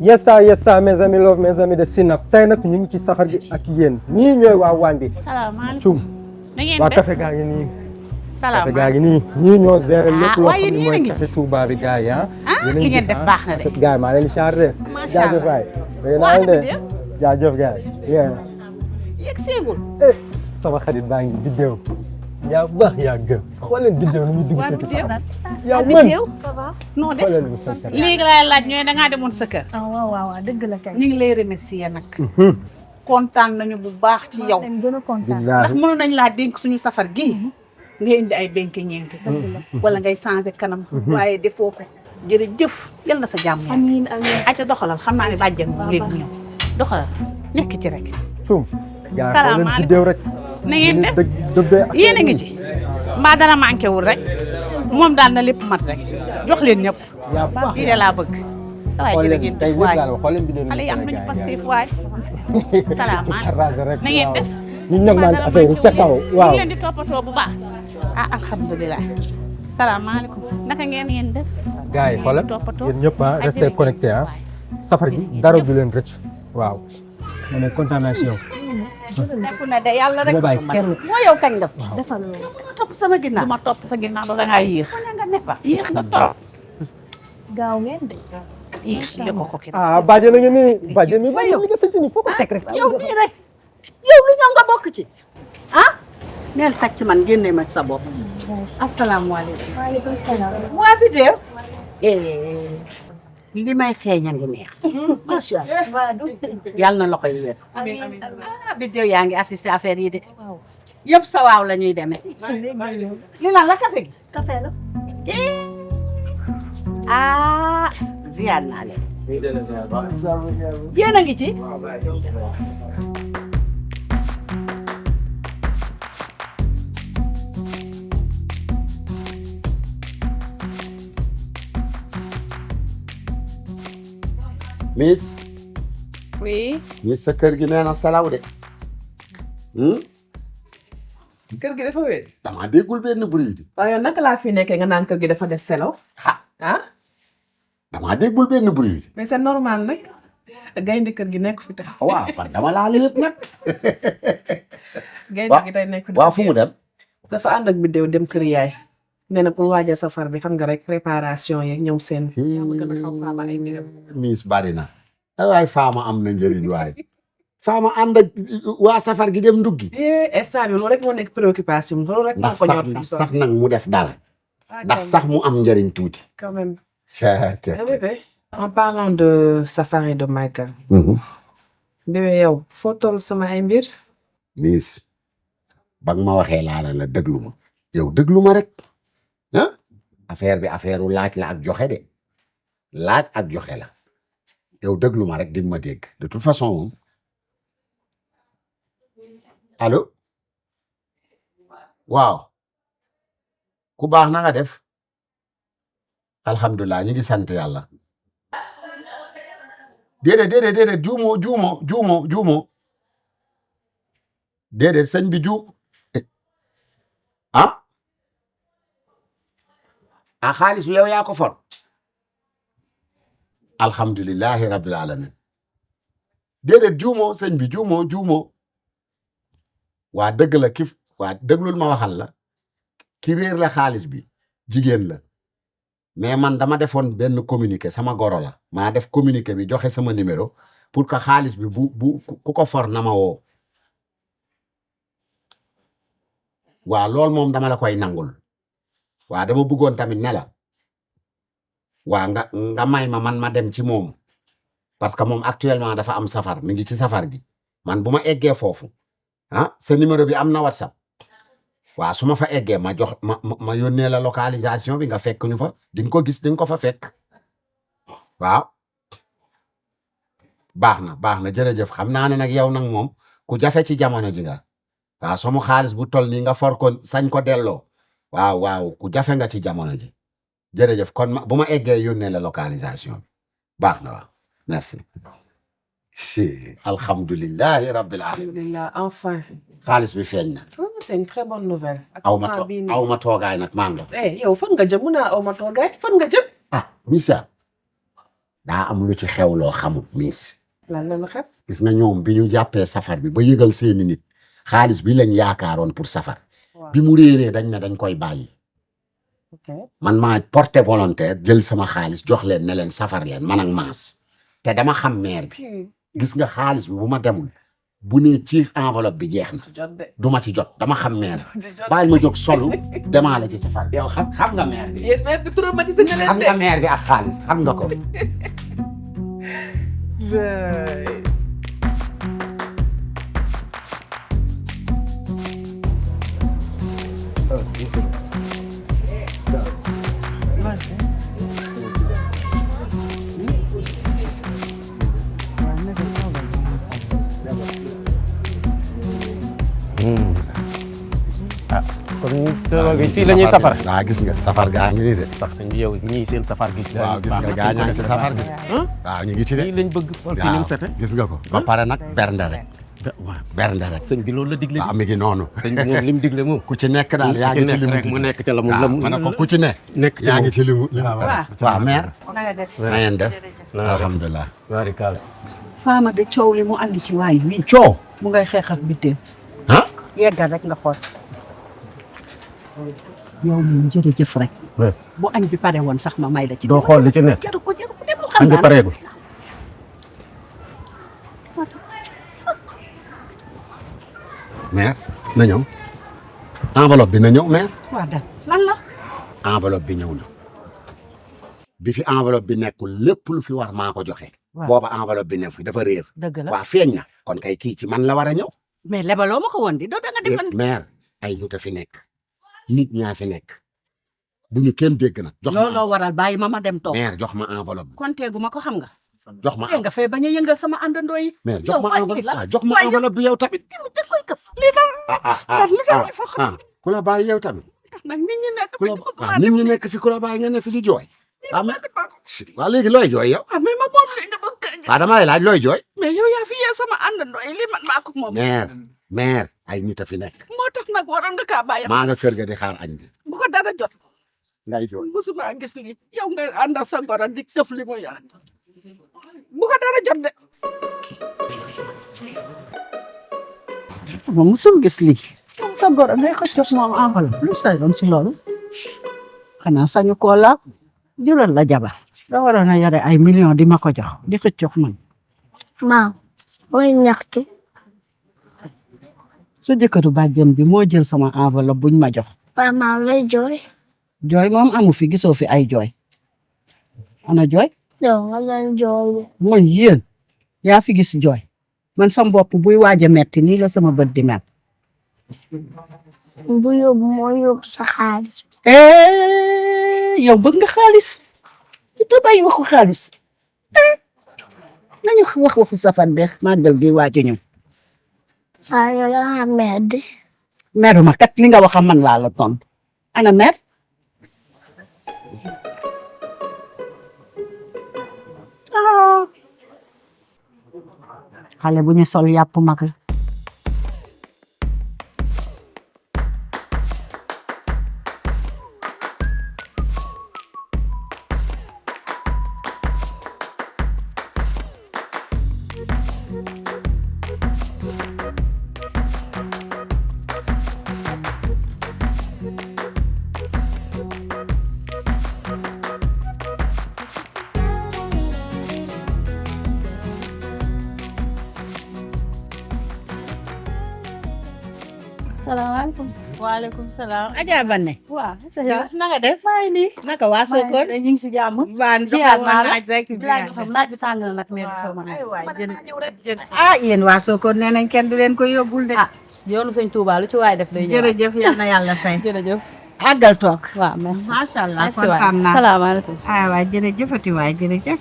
Yesta mes amis love mes amis de Sinap tey nag ñu ngi ci safar gi ak yéen ñii ñooy waa waañ bi. salaamaaleykum. na ngeen waa def café gaa ngi nii. café gaa ngi salaamaaleykum. nii ñii ñoo géré lépp loo waaye xam ne yéen a mooy ngi café Touba bi gars yi ah. li ngeen def baax na de. gars yi maa leen di chargé. Macha Allah. jaajëf waay. dégg waa naa na de bi de jaajëf gars yi. yegg seegul. sama xarit baa ngi biddéew. yaa baax yaa gën. xool leen biddéew ni muy dugg see ci sax. yaa mën noo def xoolal lu sa sa léegi laay laaj ñooy da ngaa demoon sa kër. waaw dëgg la kay. ñu ngi lay remercier nag. kontaan nañu bu baax ci yow. dañ gën a kontaan. ndax mënoon nañ laa dénk suñu safar gii. nga indi ay benk ñeenti. wala ngay changé kanam. waaye defoo ko. jërëjëf yal na sa jàmm. amiin amiin. ayca doxalal xam naa ne bàjjen bu léegi mu ñëw doxalal nekk ci rek. Soum. yaa xool leen salaamaaleykum. biddéew rek. na ngeen def dëbbee ak yéen a ngi ci mbaa dara manqué wul rek moom daal na lépp mat rek jox leen ñëpp yaa baax lii de laa bëgg. waaye xool jërë leen ngeen tey def lépp waay daal xool leen biddéew xale yi am nañu gars passif waay salaamaaleykum rek na ngeen def. ñu nag naan affaire yi ca kaw ñu waaw ngi leen di toppatoo bu baax ah alhamdulilah salaamaaleykum naka ngeen def. gars yi xoolal toppatoo yéen ñëpp ah ak restez jërëjëf connecté ah safar gi dara du leen rëcc waaw ma ne kontaan naa si yow nekku na de yàlla rek ma bàyyi kenn moo yow kañ nga defal loolu. dama topp sama ginnaaw dama topp sa ginnaaw da ngaa yéex nga ne fa yéex nga torop gaaw ngeen de. yéex yëg ko ki ah bàjjen na nga nii bàjjen mi bàjjen li nga sëcc nii foo ko teg rek yow nii rek yow lu ñëw nga bokk ci ah neel tag ci man génne ma ci sa bopp asalaamaaleykum waaleykum salaam. waa bi deew li may xeeñal ngi neex macha allah waa du. yàlla na la koy wér amiin ah bi deew yaa ngi assisté affaire yi de yëpp sa waaw la ñuy demee li lan la café gi café la. ah ziar naa leen yéen a ngi ci Miss oui Miss sa kër gi nee na salaw de kër gi dafa wéet. damaa déggul benn bruit di waaye yow naka laa fi nekkee nga naan kër gi dafa def selaw. ah damaa déggul benn bruit di mais c'est normal nag gaynde kër gi nekk fi te. waaw man dama laa lépp nag gaynde gi tey nekk fi. waaw fu mu dem dafa ànd ak biddéew dem kër yaay. nee na pour waajal safar bi xam nga rek préparation yeeg ñoom seen. yaa ma gën a xam faama ay mbiram. Miss bari na waaye faama am na njëriñ waaye faama ànd ak waa safar gi dem nduggi instant bi loolu rek moo nekk préoccupation loolu rek moo ndax ko ñor sax fi ndax sax nag mu def dara ndax sax mu am njëriñ tuuti quand même. Chat. bébé en parlant de safar et de Magal. bébé yow foo toll sama ay mbir. Miss ba nga ma waxee laala la déglu ma yow déglu ma rek ah affaire bi affaire u laaj la ak joxe de laaj ak joxe la yow déglu ma rek di nga ma dégg de toute façon moom allo waaw ku baax na nga def alhamdulilah ñu ngi sant yàlla déedéet juumo déedéet sëñ bi juum ah xaalis bi yow yaa ko for alhamdulilahi rabbil alamin déedéet juumoo sëñ bi juumoo waa dëgg la kif waa dëglul ma waxal la ki réer la xaalis bi jigéen la mais man dama defoon benn communiqué sama goro la maa def communiqué bi joxe sama numéro pour que xaalis bi bu ku ko for na ma woo waa loolu moom dama la koy nangul waa dama bëggoon tamit ne la waa nga may ma man ma dem ci moom parce que moom actuellement dafa am safar mi ngi ci safar gi man bu ma eggee foofu ah sa numéro bi am na WhatsApp waa su ma fa eggee ma jox ma yónnee la localisation bi nga fekk ñu fa di nga ko gis di nga ko fa fekk waaw baax na jërëjëf xam naa ne nag yow nag moom ku jafe ci jamono ji nga waaw sama xaalis bu toll nii nga for ko sañ ko delloo waaw ku jafe nga ci jamono ji jërëjëf kon bu ma eggee yónnee la localisation bi baax na waaw merci. alhamdulilahi rabbil alamin. alhamdulilah enfin. xaalis bi feeñ na. c'est une très bonne nouvelle. aw ma toogaay nag maa ngi. yow fan nga jëm mun naa aw ma toogaay fan nga jëm. Missa daa am lu ci xew loo xamul miis lan la lu xew. gis nga ñoom bi ñu jàppee safar bi ba yëgal seeni nit xaalis bi lañ yaakaaroon pour safar bi mu réeree dañ ne dañ koy bàyyi man maa porté volontaire jël sama xaalis jox leen ne leen safar leen man ak maas te dama xam maire bi gis nga xaalis bi bu ma demul bu ne ci enveloppe bi jeex na du ma ci jot dama xam maire bi bàyyi ma jóg solu demaale ci safar yow xam nga maire bi yéen maire bi traumatisé nga leen xam nga maire bi ak xaalis xam nga ko kon fii la ñuy safar. waaw gis nga safar gaa ngi nii de. sax yow ñii seen safar gi. waaw gis nga gaa ñaa ngi ci safar gi. waaw ñu ngi ci de. lii lañ bëgg. xool fi ñu sete gis nga ko. ba pare nag bernde rek. waaw bernde rek. sëñ bi loolu la digle. waaw mi ngi noonu. sëñ bi moom li mu digle moom. ku ci nekk daal yaa ngi ci limu rek mu nekk ca la mu la mu. ma ne ko ku ci ne. nekk ci yaa ngi ci limu. waaw waaw mère. na nga def na ngeen def. alhamdulilah. Barikalla. faama de coow li mu andi ci waay wi coow. mu ngay xeex ak biddéem ah. yeggal rek nga xool yow moom jërëjëf rek bu añ bi pare woon sax ma may la ci doo xool li ci nekk. jaru ko dem añ xam bi naa pareegul. mère na ñëw. enveloppe bi na ñëw mère. waa dal lan la enveloppe bi ñëw na. bi fi enveloppe bi nekkul lépp lu fi war maa ko joxe. booba enveloppe bi ne fi dafa réer. dëgg la waa feeñ na kon kay kii ci man la war a ñëw. mais lebaloo ma ko woon di doo da nga defan mère ay nit a fi nekk nit ñaa fi nekk bu ñu kenn dégg na. jox ma looloo waral bàyyi ma dem toog mère jox ma enveloppe bi. konte gu ma ko xam nga jox ma nga fay bañ a yëngal sama àndandoo yi mère jox ma yow enveloppe la waaw jox ma enveloppe bi yow tamit. da koy këf lii la ndax lu tax fa xam ku la bàyyi yow tamit. tax nag nit ñi nekk ku la waaw nit ñi nekk fi ku la bàyyi nga ne fi di jooy. waaw léegi looy jooy yow. mais ma moom li nga bëgg waaw dama lay laaj looy jooy. mais yow yaa fi yee sama àndandoo yi lii man maa ko moom mère ay nit a fi nekk. moo tax nag waroon nga kaa bàyyi maa nga kër ga di xaar añ bi. bu ko dara jot ngay jooy. musuma gis li yow nga ànd ak sa goro di këf li mu yor bu ko dara jot de ma musul gis lii sa goro ngay ko jox moom enveloppe lu sañoon si loolu xanaa sañu koo laal jural la jabar da waroon a yore ay millions di ma ko jox di ko jox man maam mooy ñaxtu. sa jëkkëru bàjjen bi moo jël sama enveloppe buñ ma jox waaw maam lay jooy. jooy moom amu fi gisoo fi ay jooy ana jooy yow nga leen jooy. mooy yéen yaa fi gis jooy man sam bopp buy waaj a metti nii la sama bët di mel bu yóbbu moo yóbbu sa xaalis. yow bëgg nga xaalis da bàyyi waxu xaalis nañu wax waxu safan beex màggal gi waaj a ñëw waaw yow la nga medd. meruma kat li nga wax man laa la tontu ana mer xale bu ñu sol yàpp mag la salaamaaleykum. waaleykum salaam Adja Banne waaw. na nga def maa ngi nii. naka waa Sokone ñu ngi si jàmm. baan ziar naa la naaj rek naaj bi tàng na nag mais du xew ma nag. ay waay jërëjëf ah yéen waa Sokone nee nañ kenn du leen ko yóbbul de yoonu sëñ Touba lu ci waay def day ñëw. jërëjëf yal na yàlla fay jërëjëf. àggal toog waaw merci. macha allah merci waay kontaan naa salaamaaleykum. ah waay jërëjëfati waay jërëjëf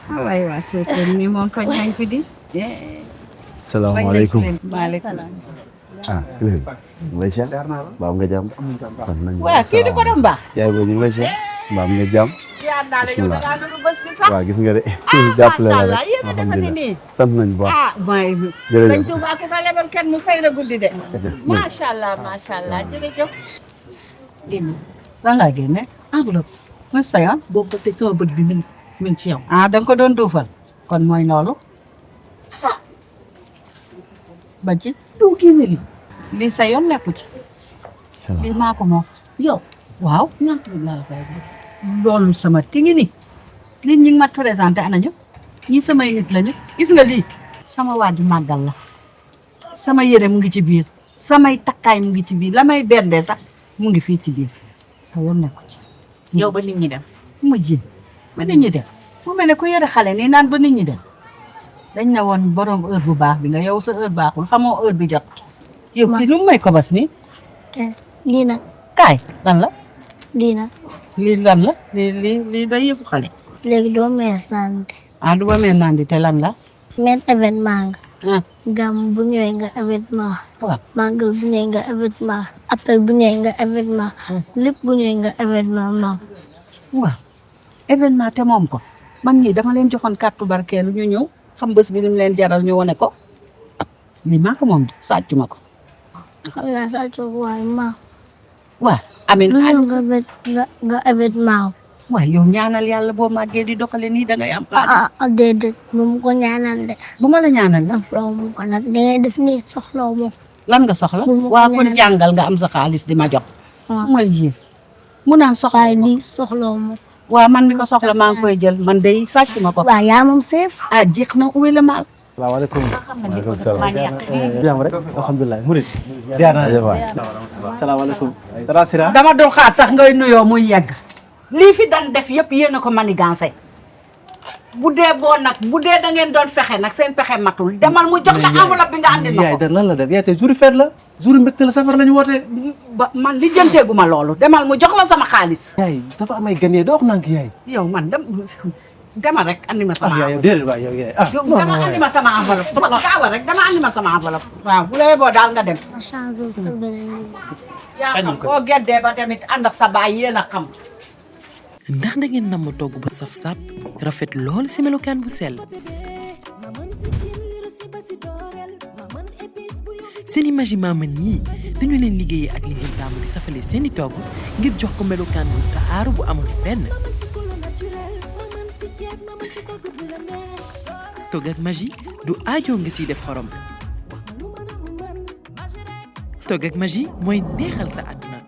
ah waay waa Sokone mi moom tooñ nañ fi di salaamaaleykum. maaleykum. ah kii lay seet. baam nga jàmm. waaw kii di ko dem baax yaay booy ñu ngi lay seet. baam nga jàmm. yaa naa la yow da ngaa doon bés bi sax waaw gis nga de. ah jàppale macha la allah rek yéen a defati alhamdulilah nii sant nañu bu baax. ah mooy jërëjëf. dañ Tuuba ku ko lebal kenn mu fay la guddi de macha allah jërëjëf lii la ngaa génne enveloppe ma sayoon boobu ba tey sama bët bi mi ngi ci yow. ah da nga ko doon duufal kon mooy loolu. ba ci doo génne lii sa yoon nekku ci. lii maa ko moom. yow waaw ñaata bi laa la koy def. loolu sama tingi ni nit ñi ma présenté anañu ñi samay nit lañu gis nga lii sama waaju màggal la sama yére mu ngi ci biir samay takkaay mu ngi ci biir la may berdee sax mu ngi fii ci biir sa yoon nekku ci. yow ba nit ñi dem. ma ji ba nit ñi dem mu mel ne ku yore xale nii naan ba nit ñi dem dañ ne woon borom heure bu baax bi nga yow sa heure baaxul xamoo heure bi jot. yow kii lu mu may kobas nii. lii nag kaay lan la. lii nag lii lan la lii day yëfu xale. léegi doo meer naan de. ah du ba mel naan di te lan la. men événement nga. ah gàmm bu ñëwee nga événement. waaw màggal bu ñëwee nga événement. appel bu ñëwee nga événement. lépp bu ñëwee nga événement moom. waaw événement te moom ko man ñii dama leen joxoon carte barkeelu ñu ñëw xam bés bi ni mu leen jaral ñu wane ko lii maa ko moom de sàcc ma ko. xam naa saa coow waaye ma. waaw amin lu ñëw nga événement. waaw yow ñaanal yàlla boo màggee di doxale nii da ngay am. déedéet bu mu ko ñaanal de. bu ma la ñaanal la. soxlawu mu ko nag dangay def nii soxlawu mu. lan nga soxla. waa kon jàngal nga am sa xaalis di ma jox. waaw mooy yéen mu naan soxla. waaye lii soxlawu mu. waaw man mi ko soxla maa ngi koy jël man day sàcc ma ko. waaw yaa moom seef. ah jeex na uwe la maal. salaamaaleykum. maaleykum salaam. jàmm rek alhamdulilah murid ziar naa leen waay. salaamaaleykum. Tara Sira. dama doon xaar sax ngay nuyoo muy yegg. lii fi dan def yëpp yéen a ko manigancé bu dee boo nag bu dee da ngeen doon fexe nag seen pexe matul demal mu jox la enveloppe bi nga andi na yaay ko. da lan la def yaay tey jour fête la jour mbégte la safar lañu woote. ba man li jënteegu ma loolu demal mu jox la sama xaalis. yaay dafa am ay gan yee doo wax nank yaay. yow man demal rek andi ma sama ah yaay déedéet waay yow yaay ah yow dama andi ma sama enveloppe dama gaaw rek dama andi ma sama enveloppe. waaw bu la yeboo daal nga dem. changé te beneen. yaa xam boo geddee ba tamit ànd ak sa baay yéen a xam. ndax da ngeen namm togg bu saf sap rafet lool si melokaan bu sell seeni magi maman yii dañu leen liggéeyee ak li ngeen taamu di safale seeni togg ngir jox ko melokaan bu taaru bu amul fenn togg ak magi du aajoo nga siy def xorom togg ak magi mooy neexal sa àdduna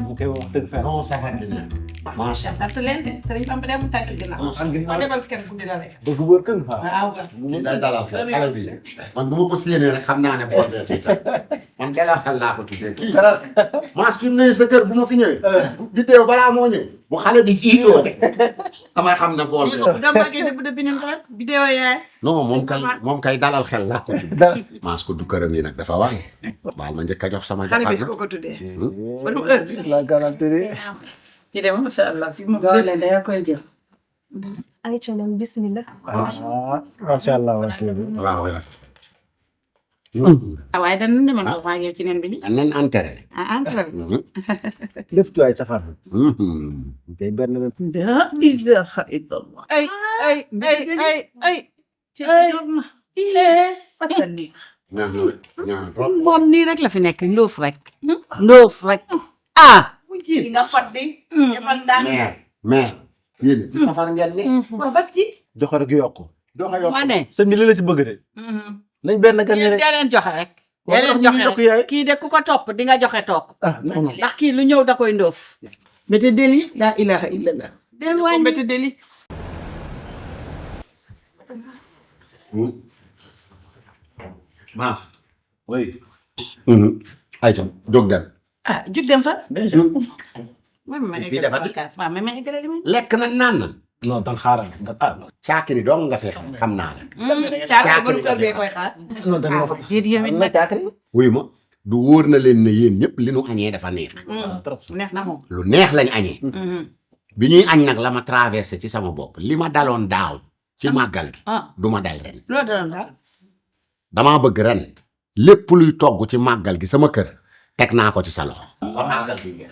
mu koy wax dëgg fa. non safar gi neex macha allah. sant leen de Serigne Bamba de mu tànk ginnaaw. ma demal kenn ku di la rek. dëgg wër kën fa. waaw. kii day dalal xel xale bi man bu ma ko séenee rek xam naa ne boor bee ci teg man dalal xel laa ko tuddee kii maas fi mu ne sa kër bu ma fi ñëwee vidéo balaa moo ñëw bu xale bi jiitoo damay xam ne boor bee dama gën bu dee binin rek vidéo yaay. non moom kay dalal xel laa ko tuddee maas ko du këram yi nag dafa wax baal ma njëkk a jox sama xale bi jabar ko ko tuddee. borom heure bi. la garantie de. kii de macha allah fi mu doole da koy jël. ay calam bismillah. ah macha allah macha allah. waaw ah waaye danañ demal ko waa yow ci nen bi nii. nen enterré ah entre. lépp tu ay safar. tey benn benn. la ilaha illallah. ay ay ay ay ay. ci jot na. fasal nii. moom nii rek la fi nekk ndóof rek. ndóof rek. ah. di nga fot di. defal ndànk. mais yéen ci safar ngeen ne bat ci. joxe rek yokku. joxe yokku ma ne. sëñ bi li la ci bëgg de. nañ benn gan yéen rek. dee leen joxe rek. waaw dee leen ndax ñu joxe yokk yaay. rek kii de ku ko topp di nga joxe toog. ah non non. ndax kii lu ñëw da koy ndóof. mbete deli la ilaha illallah. del wàññi mbete deli. maas oui. ayca jóg dem ah jug dem fa. déjà man ma bii dafa di kaas ma ma eggalali ma. lekk na naan na non dan xaaral dan non. caakiri dong nga fi xam naa la. caakiri borom kër bee koy xaar. non dan ma fa. na caakiri. wuyu ma du wóor na leen ne yéen ñëpp li nu añee dafa neex. neex na moom. lu neex lañ añee. bi ñuy añ nag la ma traversé ci sama bopp li ma daloon daaw ci màggal gi. du ma dal ren. loolu daloon daal. damaa bëgg ren lépp luy togg ci màggal gi sama kër teg naa ko ci sa loxo. ba màggal gi ngeen.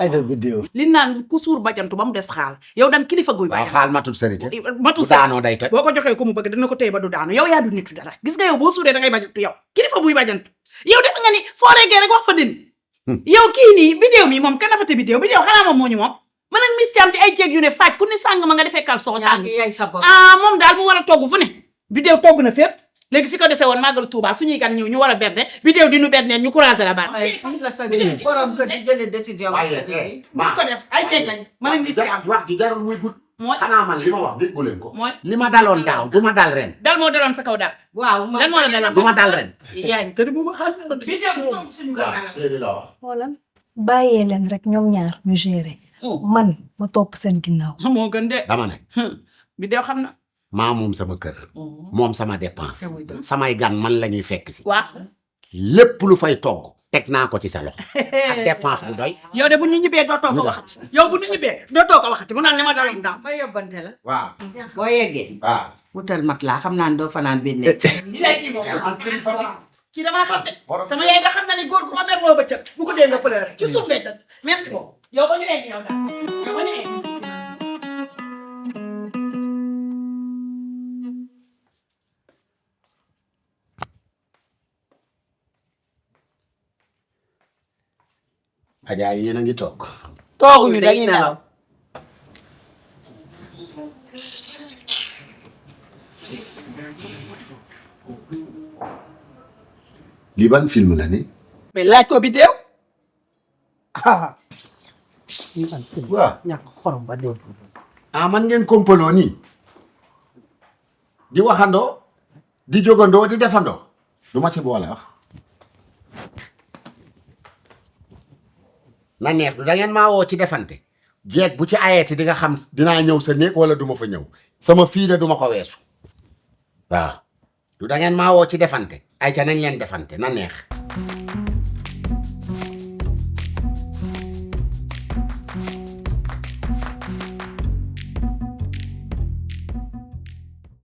ay da vidéo. li naan ku suur bajantu ba mu des xaal yow daan kilifa guy waaw bajantu. xaal matul sërite. matul bu daanoo day toj. boo ko joxee ko mu bëgg dina ko téye ba du daanu yow yaa du nitu dara gis nga yow boo suuree da ngay bajantu yow kilifa buy bajantu yow def nga ni foo reggee rek wax fa dënn yow kii nii bidéew mi moom kan afate bidéew xanaa moom moo ñu moom man ak Miss Thiam di ay jéeg yu ne faaj ku ne sàng ma nga defee kalsoo sàng moom daal mu war a togg fu ne bidéew togg na fépp léegi fi ko dese woon màggalu Touba suñuy gan ñëw ñu war a berne bidéew di nu berneen ñu croiser la barre borom kër di jëlee décision. bu ko def ay jéeg lañ man ak Miss Thiam wax ji jarul muy gudd. mooy xanaa man li ma wax déggu leen ko. mooy li ma daloon daaw du ma dal ren. dal moo daloon sa kaw daal waaw lan moo la daloon du ma dal ren. yaa ngi kër bu ma xam bidéew du togg suñu kër séeri la wax. xoolal bàyyee leen rek ñoom ñaar ñu gérer man ma topp seen ginnaaw. moo gën de dama ne. bidéew xam na maa moom sama kër. moom sama dépense. samay gan man la ñuy fekk si. waaw lépp lu fay togg teg naa ko ci sa loxo. ak dépense bu doy. yow de bu ñu ñibbee doo toog ko waxati yow bu ñu ñibbee doo toog ko waxati mu naan li ma daloon daaw ma yóbbante la. waaw. boo yeggee. waaw. wutal mat laa xam naa ne doo fanaan benn. li lay kii moom kii damaa xam ne sama yaay nga xam na ne góor gu ma mer loo bëccëg bu ko dee nga pleurer ci suuf ngay tëdd merci beaucoup yow ba ñu egg yow daal yow ba ñu egg Adja yéen a ngi toog. tooguñu dañuy nelaw. lii ban film la ni. mais laaj ko bidéew waaw. ñàkk xorom ba dee. man ngeen kompaloo nii. di waxandoo. di jógandoo di defandoo. du ma ci boole wax. na neex du da ngeen maa woo ci defante. jeeg bu ci ayeeti di nga xam dinaa ñëw sa néeg wala du ma fa ñëw. sama fii de du ma ko weesu. waaw. du da ngeen maa woo ci defante. ay ca nañ leen defante na neex.